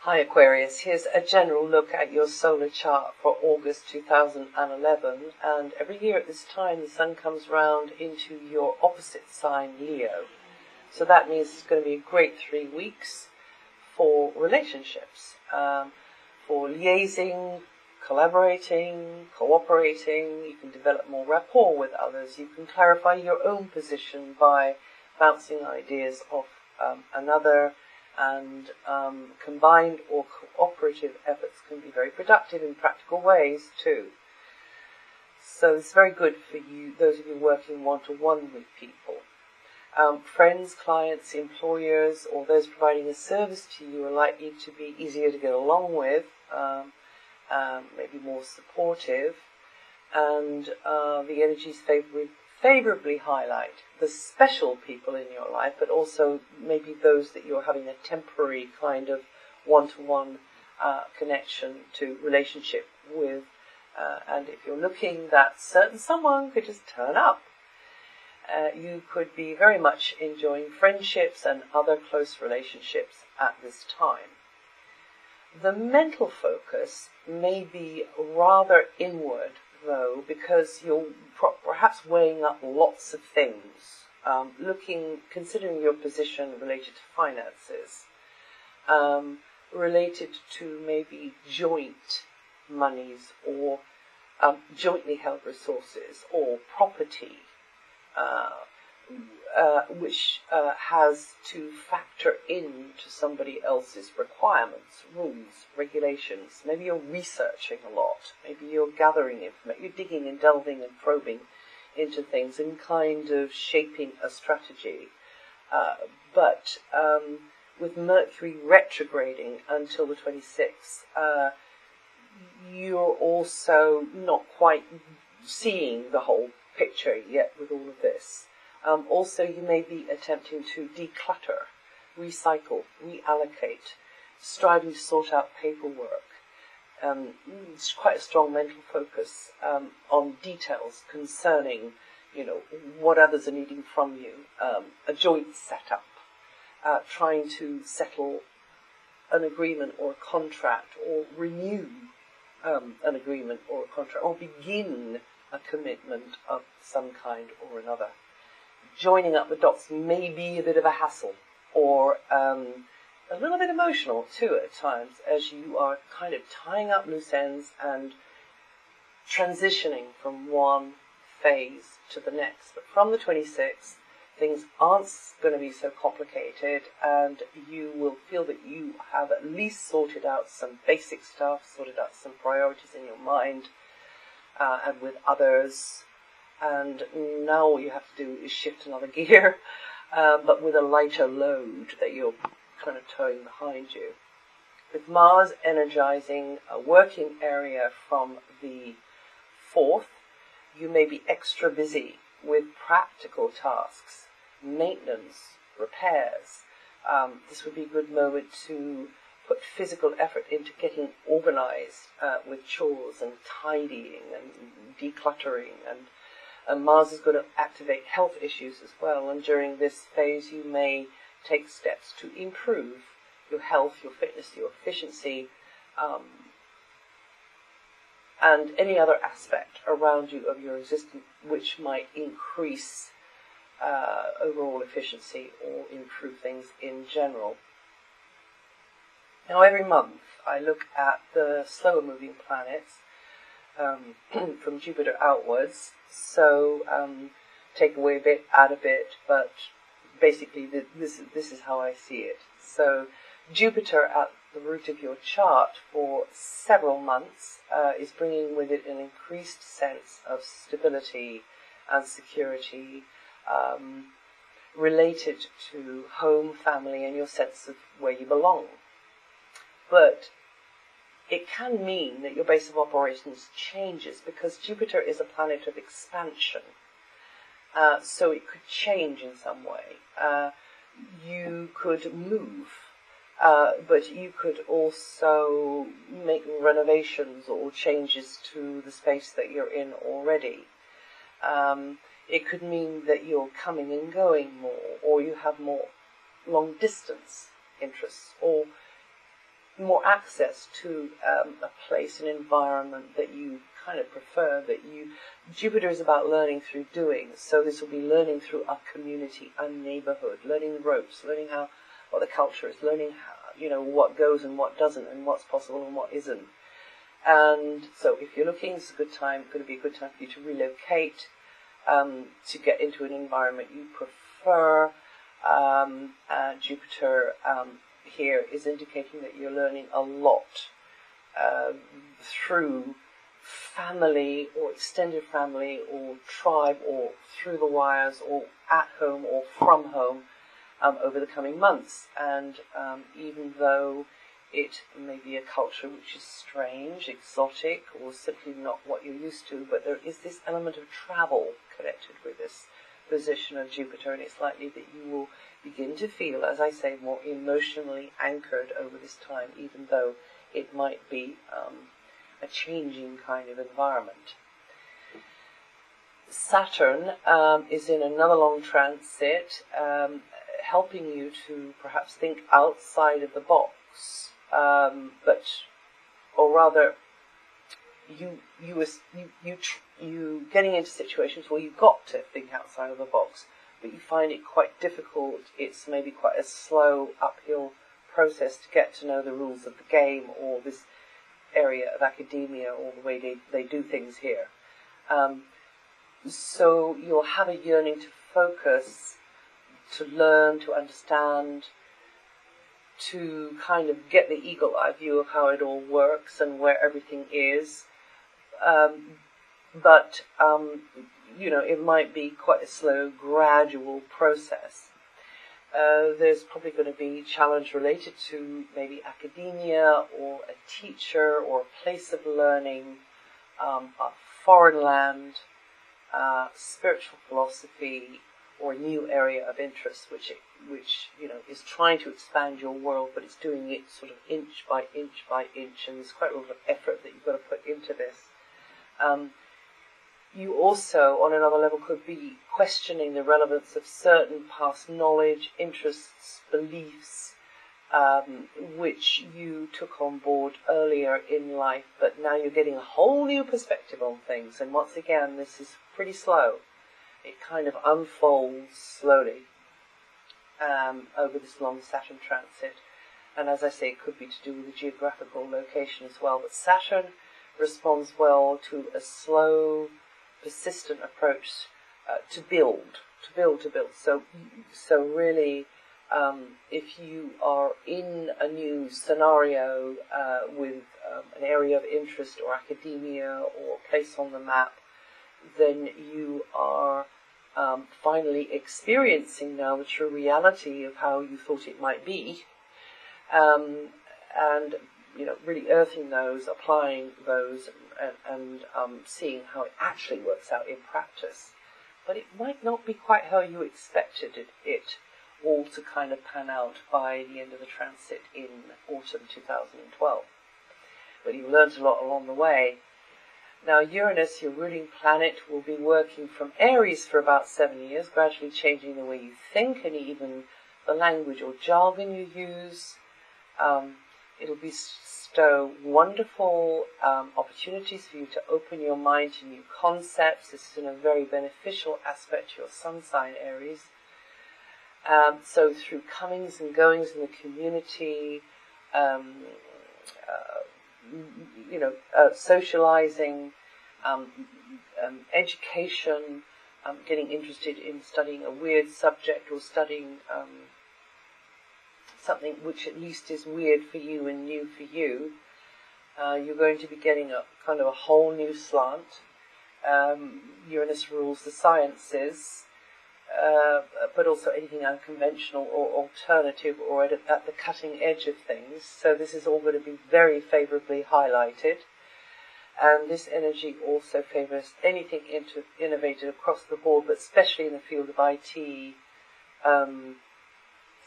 Hi Aquarius, here's a general look at your solar chart for August 2011, and every year at this time the Sun comes round into your opposite sign, Leo. So that means it's going to be a great 3 weeks for relationships, for liaising, collaborating, cooperating. You can develop more rapport with others. You can clarify your own position by bouncing ideas off another, and combined or cooperative efforts can be very productive in practical ways too. So it's very good for you, those of you working one-to-one with people. Friends, clients, employers, or those providing a service to you are likely to be easier to get along with, maybe more supportive, and the energies favorably highlight the special people in your life, but also maybe those that you're having a temporary kind of one-to-one connection to relationship with. And if you're looking, that certain someone could just turn up. You could be very much enjoying friendships and other close relationships at this time. The mental focus may be rather inward, though, because you're perhaps weighing up lots of things, considering your position related to finances, related to maybe joint monies or jointly held resources or property, which has to factor into somebody else's requirements, rules, regulations. Maybe you're researching a lot. Maybe you're gathering information. You're digging and delving and probing into things and kind of shaping a strategy. But with Mercury retrograding until the 26th, you're also not quite seeing the whole picture yet with all of this. Also, you may be attempting to declutter, recycle, reallocate, striving to sort out paperwork. It's quite a strong mental focus on details concerning, what others are needing from you. A joint setup, trying to settle an agreement or a contract, or renew an agreement or a contract, or begin a commitment of some kind or another. Joining up the dots may be a bit of a hassle, or a little bit emotional too at times, as you are kind of tying up loose ends and transitioning from one phase to the next. But from the 26th, things aren't going to be so complicated, and you will feel that you have at least sorted out some basic stuff, sorted out some priorities in your mind, and with others. And now all you have to do is shift another gear, but with a lighter load that you're kind of towing behind you. With Mars energizing a working area from the 4th, you may be extra busy with practical tasks, maintenance, repairs. This would be a good moment to put physical effort into getting organized with chores and tidying and decluttering, and Mars is going to activate health issues as well, and during this phase you may take steps to improve your health, your fitness, your efficiency, and any other aspect around you of your existence which might increase overall efficiency or improve things in general. Now every month I look at the slower moving planets from Jupiter outwards, so take away a bit, add a bit, but basically this is how I see it. So Jupiter at the root of your chart for several months is bringing with it an increased sense of stability and security, related to home, family, and your sense of where you belong. But it can mean that your base of operations changes, because Jupiter is a planet of expansion. So it could change in some way. You could move, but you could also make renovations or changes to the space that you're in already. It could mean that you're coming and going more, or you have more long-distance interests, or more access to a place, an environment that you kind of prefer, Jupiter is about learning through doing, so this will be learning through a community, a neighborhood, learning the ropes, learning what the culture is, learning how, what goes and what doesn't, and what's possible and what isn't. And so if you're looking, it's going to be a good time for you to relocate, to get into an environment you prefer. Jupiter here is indicating that you're learning a lot through family or extended family or tribe or through the wires or at home or from home over the coming months. And even though it may be a culture which is strange, exotic, or simply not what you're used to, but there is this element of travel connected with this position of Jupiter, and it's likely that you will begin to feel, as I say, more emotionally anchored over this time, even though it might be a changing kind of environment. Saturn is in another long transit, helping you to perhaps think outside of the box, or rather, you getting into situations where you've got to think outside of the box, but you find it quite difficult. It's maybe quite a slow uphill process to get to know the rules of the game or this area of academia or the way they do things here. So you'll have a yearning to focus, to learn, to understand, to kind of get the eagle-eye view of how it all works and where everything is. But it might be quite a slow, gradual process. There's probably going to be challenge related to maybe academia or a teacher or a place of learning, a foreign land, spiritual philosophy, or a new area of interest, which is trying to expand your world, but it's doing it sort of inch by inch by inch, and there's quite a lot of effort that you've got to put into this. You also, on another level, could be questioning the relevance of certain past knowledge, interests, beliefs, which you took on board earlier in life, but now you're getting a whole new perspective on things. And once again, this is pretty slow. It kind of unfolds slowly over this long Saturn transit. And as I say, it could be to do with the geographical location as well. But Saturn responds well to a slow, persistent approach to build. So really, if you are in a new scenario with an area of interest or academia or place on the map, then you are finally experiencing now the true reality of how you thought it might be, and really earthing those, applying those, and seeing how it actually works out in practice. But it might not be quite how you expected it all to kind of pan out by the end of the transit in autumn 2012. But you learned a lot along the way. Now Uranus, your ruling planet, will be working from Aries for about 7 years, gradually changing the way you think and even the language or jargon you use. It'll bestow wonderful opportunities for you to open your mind to new concepts. This is in a very beneficial aspect to your sun sign, Aries. So through comings and goings in the community, socializing, education, getting interested in studying a weird subject or studying something which at least is weird for you and new for you, you're going to be getting a kind of a whole new slant. Uranus rules the sciences, but also anything unconventional or alternative or at the cutting edge of things. So this is all going to be very favourably highlighted. And this energy also favours anything innovative across the board, but especially in the field of IT,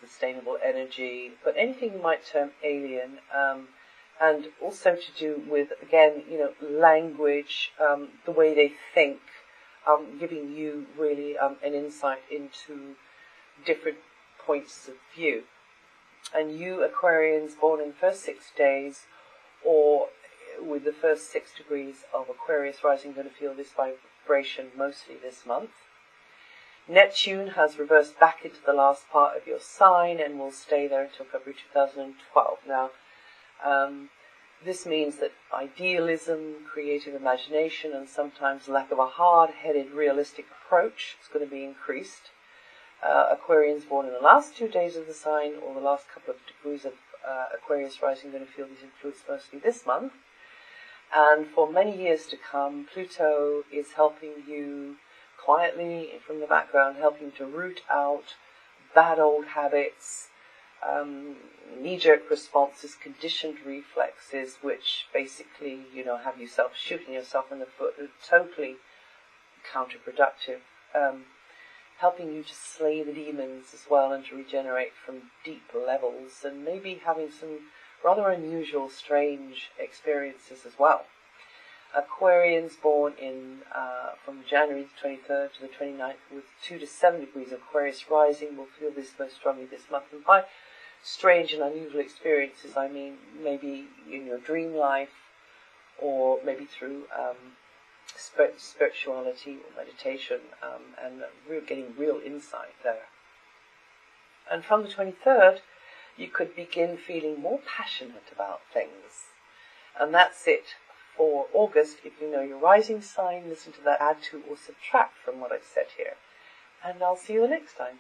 sustainable energy, but anything you might term alien, and also to do with, again, language, the way they think, giving you really an insight into different points of view. And you Aquarians born in the first 6 days, or with the first 6 degrees of Aquarius rising, going to feel this vibration mostly this month. Neptune has reversed back into the last part of your sign and will stay there until February 2012. Now, this means that idealism, creative imagination, and sometimes lack of a hard-headed, realistic approach is going to be increased. Aquarians born in the last 2 days of the sign, or the last couple of degrees of Aquarius rising, are going to feel these influences mostly this month. And for many years to come, Pluto is helping you quietly from the background, helping to root out bad old habits, knee-jerk responses, conditioned reflexes, which basically, have yourself shooting yourself in the foot, are totally counterproductive, helping you to slay the demons as well and to regenerate from deep levels, and maybe having some rather unusual, strange experiences as well. Aquarians born in from January the 23rd to the 29th with 2 to 7 degrees of Aquarius rising will feel this most strongly this month. And by strange and unusual experiences, I mean maybe in your dream life, or maybe through spirituality or meditation, and getting real insight there. And from the 23rd, you could begin feeling more passionate about things. And that's it for August. If you know your rising sign, listen to that, add to or subtract from what I've said here. And I'll see you the next time.